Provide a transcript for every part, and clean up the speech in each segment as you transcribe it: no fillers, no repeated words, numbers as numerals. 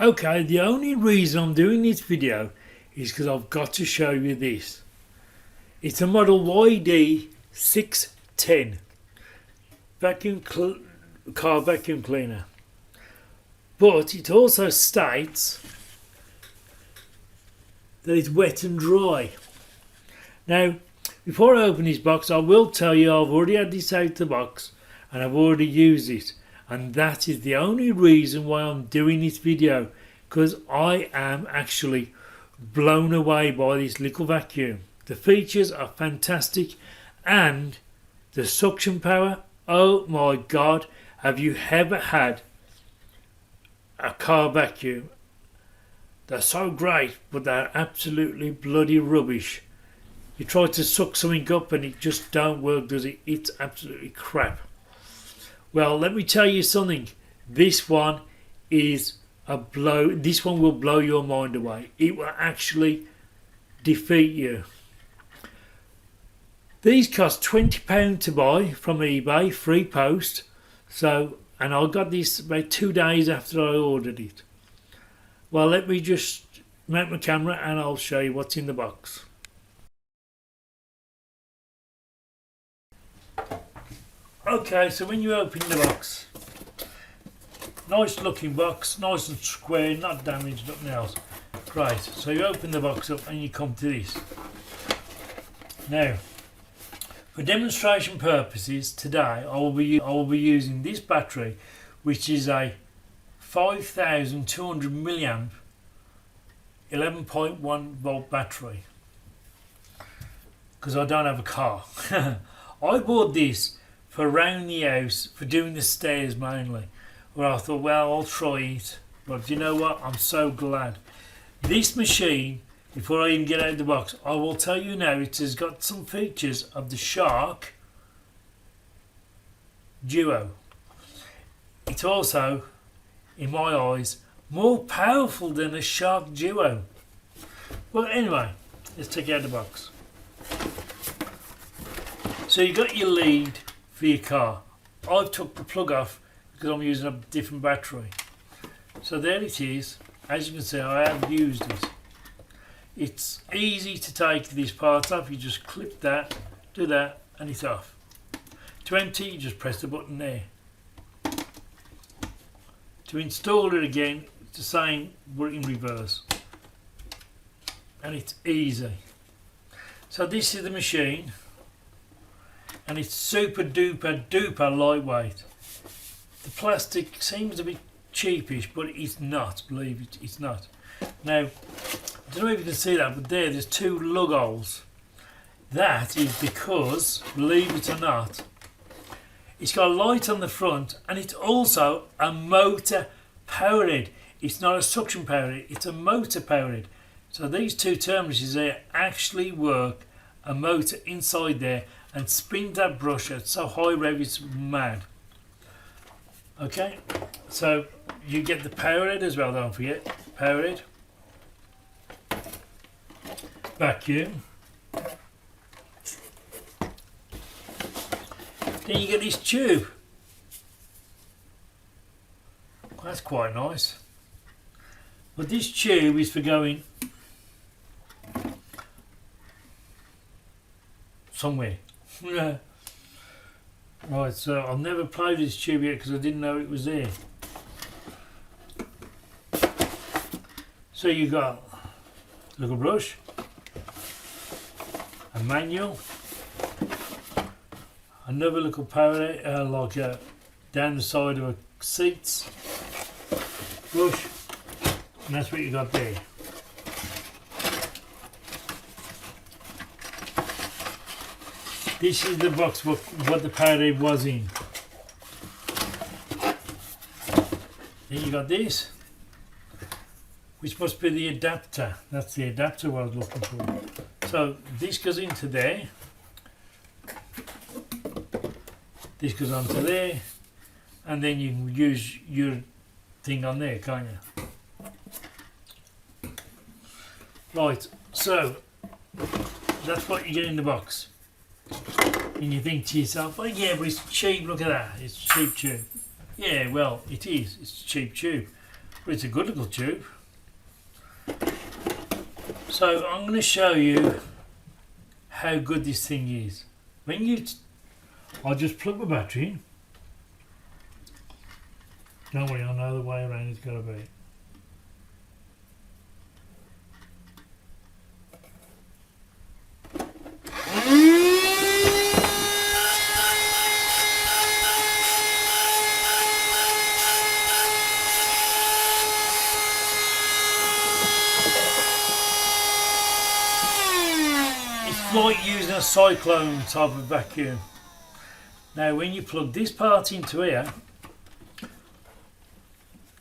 Okay, the only reason I'm doing this video is because I've got to show you this. It's a model YD610 car vacuum cleaner, but it also states that it's wet and dry. Now, before I open this box, I will tell you I've already had this out the box and I've already used it, and that is the only reason why I'm doing this video, because I am actually blown away by this little vacuum. The features are fantastic, and the suction power, oh my god, have you ever had a car vacuum? They're so great, but they're absolutely bloody rubbish. You try to suck something up and it just don't work, does it? It's absolutely crap. Well, let me tell you something. This one is a blow. This one will blow your mind away. It will actually defeat you. These cost £20 to buy from eBay, free post. So, and I got this about 2 days after I ordered it. Well, let me just mount my camera and I'll show you what's in the box. Okay, so when you open the box, nice looking box, nice and square, not damaged, nothing else. Great, so you open the box up and you come to this. Now, for demonstration purposes today, I will be using this battery, which is a 5200 milliamp 11.1 volt battery, because I don't have a car. I bought this for around the house, for doing the stairs mainly, where I thought, well, I'll try it. But you know what, I'm so glad. This machine, before I even get out of the box, I will tell you now, it has got some features of the Shark Duo. It's also, in my eyes, more powerful than a Shark Duo. Well, anyway, let's take it out of the box. So you got your lead for your car. I've took the plug off because I'm using a different battery. So there it is. As you can see, I have used it. It's easy to take this part off. You just clip that, do that, and it's off. To empty, you just press the button there. To install it again, it's the same but in reverse. And it's easy. So this is the machine, and it's super duper lightweight. The plastic seems a bit cheapish, but it's not, believe it, it's not. Now, I don't know if you can see that, but there's 2 lug holes. That is because, believe it or not, it's got a light on the front, and it's also a motor powered. It's not a suction powered, it's a motor powered. So these 2 terminals there actually work a motor inside there and spin that brush at so high rev it's mad. Okay, so you get the powerhead as well, don't forget. Powerhead, vacuum. Then you get this tube. That's quite nice. But this tube is for going somewhere. Right, so I've never played this tube yet because I didn't know it was there. So you got a little brush, a manual, another little power down the side of a seats, brush, and that's what you got there. This is the box what the Powerade was in. Then you got this, which must be the adapter. That's the adapter I was looking for. So this goes into there. This goes onto there, and then you can use your thing on there, can't you? Right, so that's what you get in the box. And you think to yourself, oh yeah, but it's cheap, look at that, it's cheap tube. Yeah, well, it is, it's a cheap tube, but it's a good little tube. So I'm going to show you how good this thing is. When you, I'll just plug the battery in. Don't worry, I know the way around it's got to be. It's like using a cyclone type of vacuum. Now when you plug this part into here,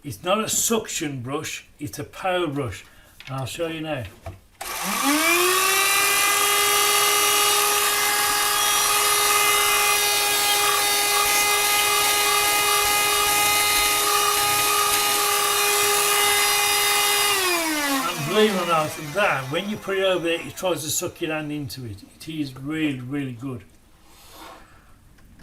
it's not a suction brush, it's a power brush. I'll show you now. And believe it or not, that when you put it over there, it tries to suck your hand into it. It is really, really good.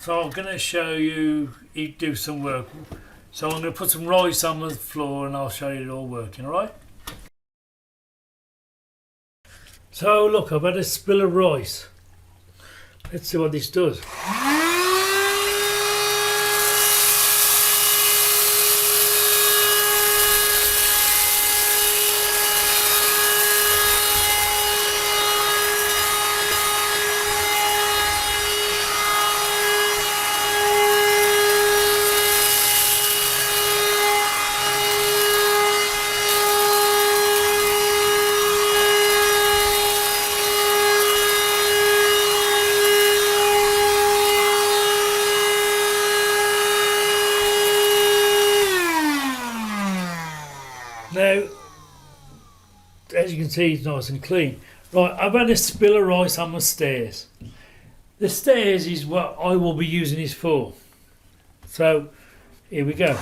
So I'm going to show you it do some work. So I'm going to put some rice on the floor and I'll show you it all working, alright? So look, I've had a spill of rice. Let's see what this does. Now, as you can see, it's nice and clean. Right, I've had a spill of rice on my stairs. The stairs is what I will be using this for. So, here we go.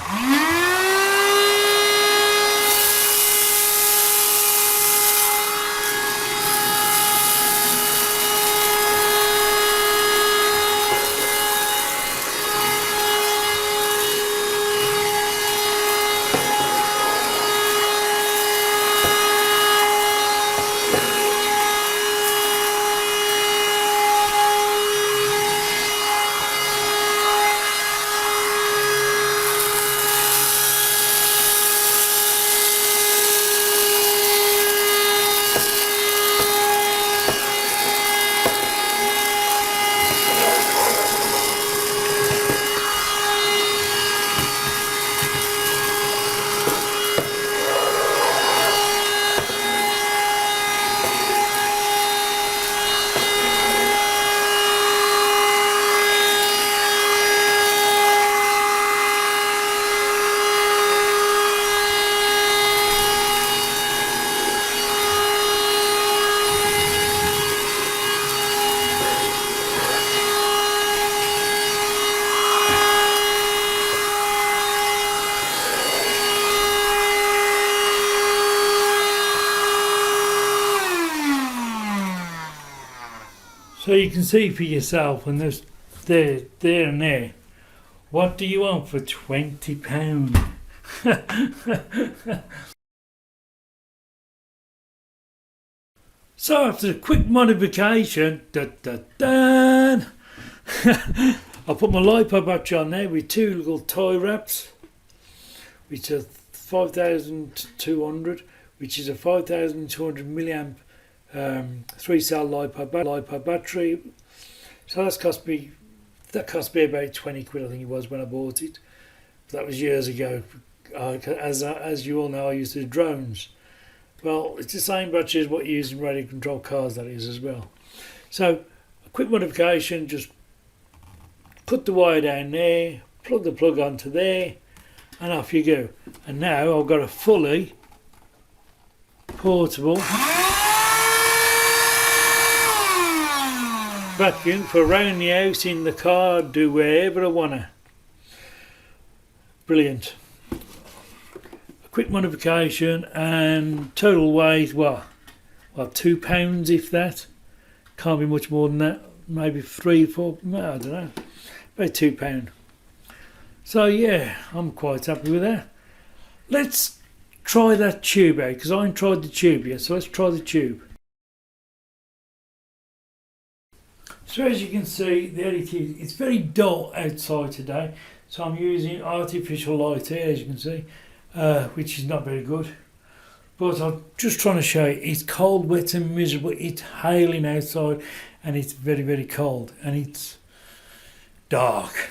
So you can see for yourself, and there's there and there. What do you want for £20? So after a quick modification, I put my LiPo battery on there with two little tie wraps, which are 5200, which is a 5200 milliamp 3-cell LiPo battery. So that cost me about 20 quid, I think it was, when I bought it. That was years ago. As you all know, I used to do drones. Well, it's the same battery as what you use in radio control cars, that is, as well. So a quick modification, just put the wire down there, plug the plug onto there, and off you go. And now I've got a fully portable vacuum for around the house, in the car, do wherever I wanna. Brilliant. A quick modification, and total weight, what £2 if that. Can't be much more than that. maybe 3, 4, no, I don't know, about £2. So yeah, I'm quite happy with that. Let's try that tube out, because I haven't tried the tube yet, so let's try the tube. So as you can see, there it is. It's very dull outside today, so I'm using artificial light here, as you can see, which is not very good. But I'm just trying to show you, it's cold, wet and miserable. It's hailing outside and it's very, very cold and it's dark.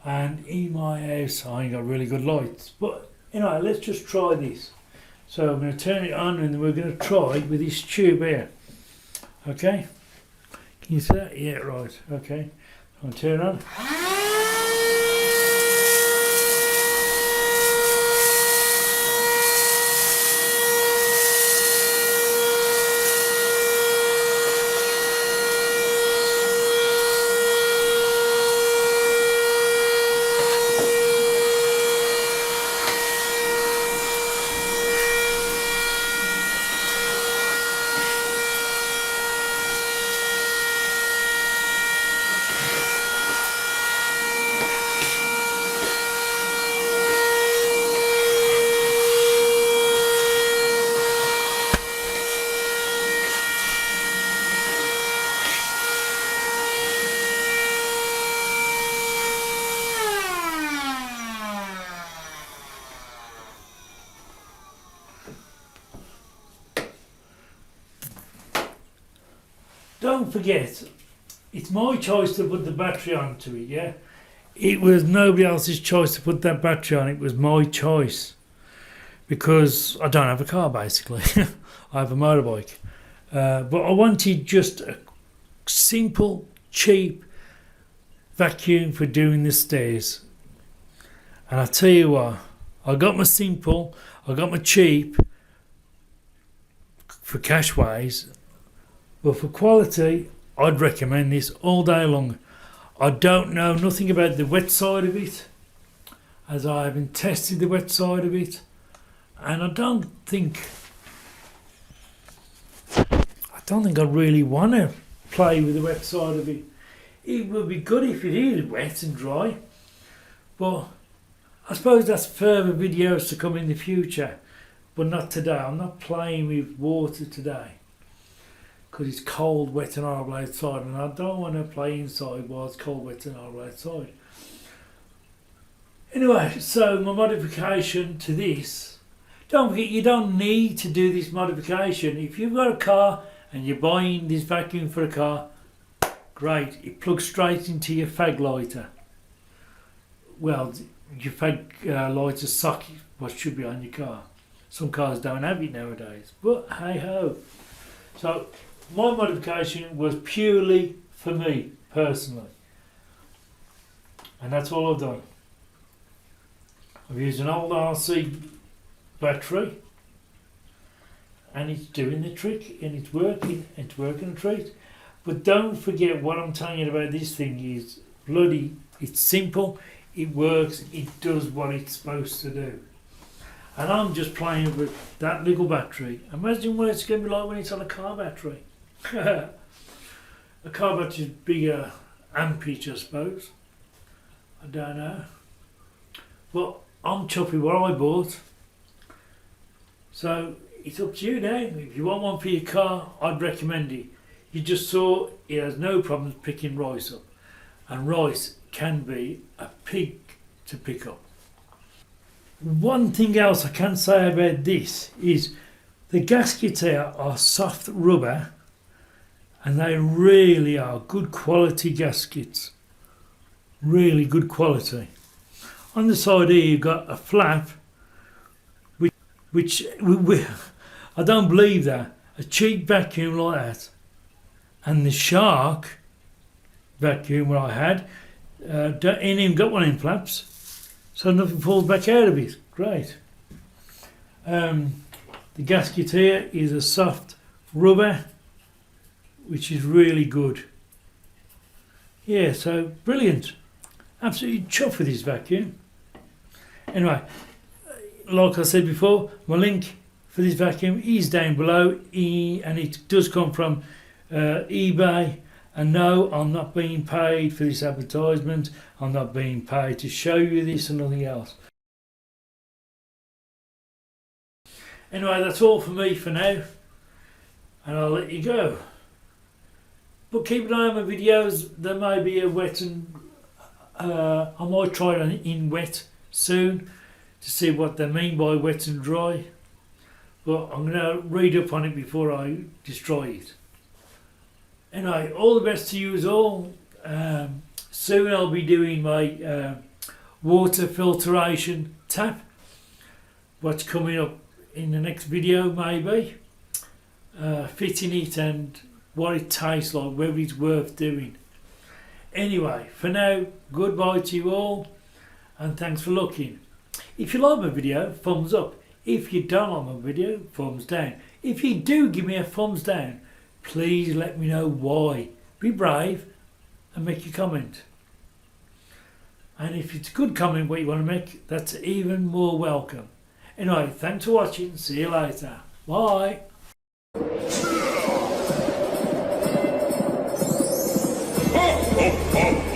And in my house, I ain't got really good lights. But anyway, let's just try this. So I'm going to turn it on and we're going to try with this tube here. Okay? Can you see that? Yeah, right. Okay. I'm going to turn it on. Don't forget, it's my choice to put the battery onto it, yeah? It was nobody else's choice to put that battery on, it was my choice. Because I don't have a car, basically. I have a motorbike. But I wanted just a simple, cheap vacuum for doing the stairs. And I tell you what, I got my simple, I got my cheap for cash ways. But for quality, I'd recommend this all day long. I don't know nothing about the wet side of it, as I haven't tested the wet side of it, and I don't think I really want to play with the wet side of it. It would be good if it is wet and dry, but I suppose that's further videos to come in the future, but not today. I'm not playing with water today, because it's cold, wet and horrible outside, and I don't want to play inside while it's cold, wet and horrible outside. Anyway, so my modification to this, don't forget, you don't need to do this modification. If you've got a car and you're buying this vacuum for a car, great, it plugs straight into your fag lighter. Well, your fag lighter socket, what should be on your car. Some cars don't have it nowadays, but hey ho. So my modification was purely for me, personally. And that's all I've done. I've used an old RC battery and it's doing the trick and it's working a treat. But don't forget, what I'm telling you about this thing is bloody, it's simple, it works, it does what it's supposed to do. And I'm just playing with that little battery. Imagine what it's going to be like when it's on a car battery. A car battery is bigger ampage, I suppose. I don't know. But I'm chuffed with what I bought. So it's up to you now. If you want one for your car, I'd recommend it. You just saw it has no problems picking rice up. And rice can be a pig to pick up. One thing else I can say about this is the gaskets here are soft rubber, and they really are good quality gaskets. Really good quality. On the side here you've got a flap, which I don't believe that. A cheap vacuum like that, and the Shark vacuum what I had, ain't even got one in flaps, so nothing falls back out of it. Great. The gasket here is a soft rubber, which is really good. Yeah, so brilliant. Absolutely chuffed with this vacuum. Anyway, like I said before, my link for this vacuum is down below, and it does come from eBay, And no, I'm not being paid for this advertisement. I'm not being paid to show you this and nothing else. Anyway, that's all for me for now, and I'll let you go. But keep an eye on my videos. There may be a wet and I might try it in wet soon to see what they mean by wet and dry. But I'm going to read up on it before I destroy it. Anyway, all the best to you as all. Soon I'll be doing my water filtration tap. What's coming up in the next video maybe. Fitting it and what it tastes like, whether it's worth doing. Anyway, for now, goodbye to you all and thanks for looking. If you like my video, thumbs up. If you don't like my video, thumbs down. If you do give me a thumbs down, please let me know why. Be brave and make a comment. And if it's a good comment what you want to make, that's even more welcome. Anyway, thanks for watching. See you later. Bye. Ho, ho, ho.